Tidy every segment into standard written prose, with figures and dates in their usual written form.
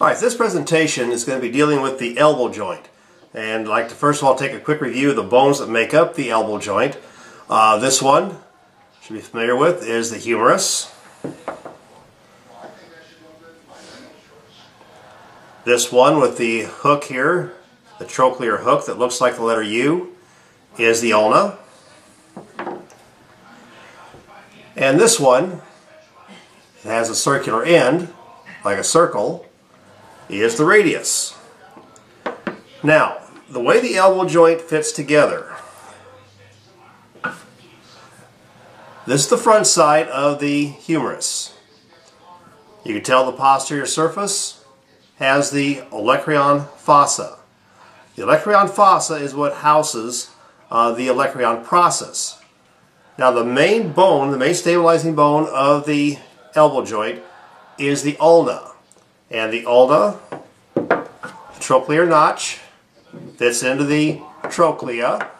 Alright, this presentation is going to be dealing with the elbow joint. And I'd like to first of all take a quick review of the bones that make up the elbow joint. This one, you should be familiar with, is the humerus. This one with the hook here, the trochlear hook that looks like the letter U, is the ulna. And this one, it has a circular end, like a circle, is the radius. Now, the way the elbow joint fits together, this is the front side of the humerus. You can tell the posterior surface has the olecrayon fossa. The olecrayon fossa is what houses the olecrayon process. Now the main bone, the main stabilizing bone of the elbow joint is the ulna. And the ulna, the trochlear notch, fits into the trochlea.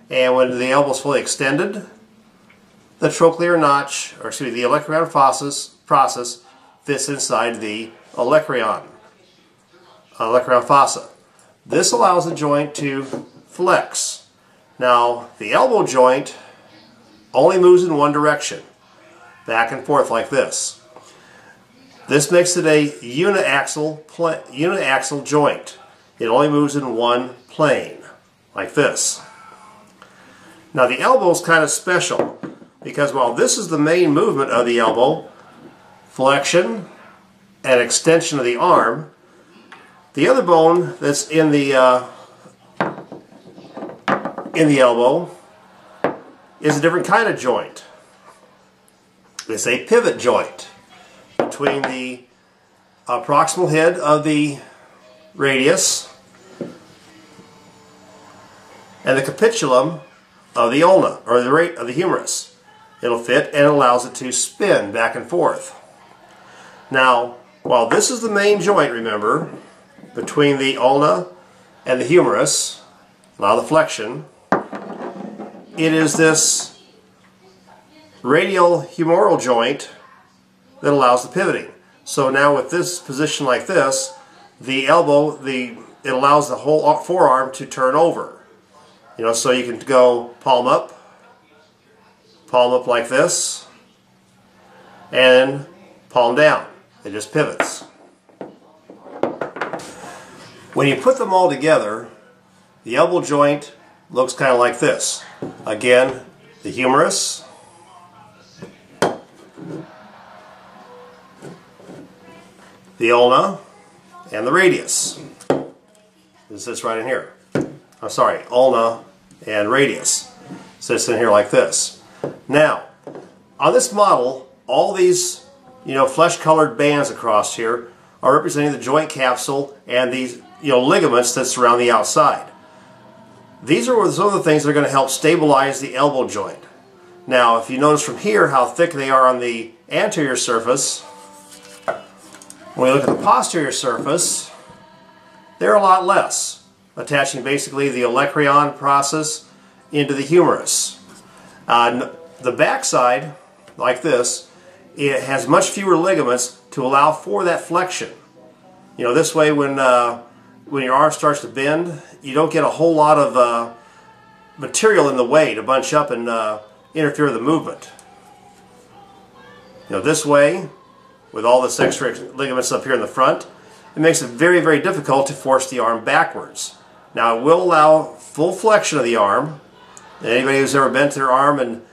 And when the elbow is fully extended, the trochlear notch, or excuse me, the olecrayon process fits inside the olecrayon fossa. This allows the joint to flex. Now, the elbow joint only moves in one direction, back and forth like this. This makes it a uniaxial joint. It only moves in one plane, like this. Now the elbow is kind of special, because while this is the main movement of the elbow, flexion and extension of the arm, the other bone that's in the elbow is a different kind of joint. It's a pivot joint between the proximal head of the radius and the capitulum of the ulna, or of the humerus. It'll fit and it allows it to spin back and forth. Now, while this is the main joint, remember, between the ulna and the humerus, allow the flexion, it is this radial humeral joint that allows the pivoting. So now with this position like this, the elbow, it allows the whole forearm to turn over. You know, so you can go palm up like this, and palm down. It just pivots. When you put them all together, the elbow joint looks kind of like this. Again, the humerus, the ulna, and the radius. This sits right in here. I'm sorry, ulna and radius sits in here like this. Now, on this model, all these flesh-colored bands across here are representing the joint capsule and these ligaments that surround the outside. These are some of the things that are going to help stabilize the elbow joint. Now, if you notice from here how thick they are on the anterior surface, when we look at the posterior surface, they're a lot less, attaching basically the olecrayon process into the humerus. The back side, like this, it has much fewer ligaments to allow for that flexion. This way when your arm starts to bend, you don't get a whole lot of material in the way to bunch up and interfere with the movement. This way, with all this extra ligaments up here in the front, it makes it very, very difficult to force the arm backwards. Now it will allow full flexion of the arm. Anybody who's ever bent their arm and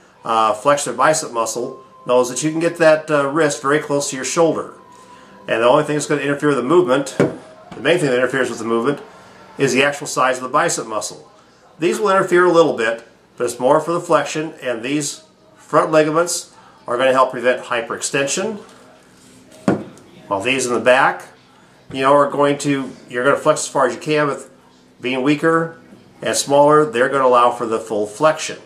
flexed their bicep muscle knows that you can get that wrist very close to your shoulder. And the only thing that's going to interfere with the movement, the main thing that interferes with the movement, is the actual size of the bicep muscle. These will interfere a little bit, but it's more for the flexion, and these front ligaments are going to help prevent hyperextension, while these in the back, you're going to flex as far as you can. With being weaker and smaller, they're going to allow for the full flexion.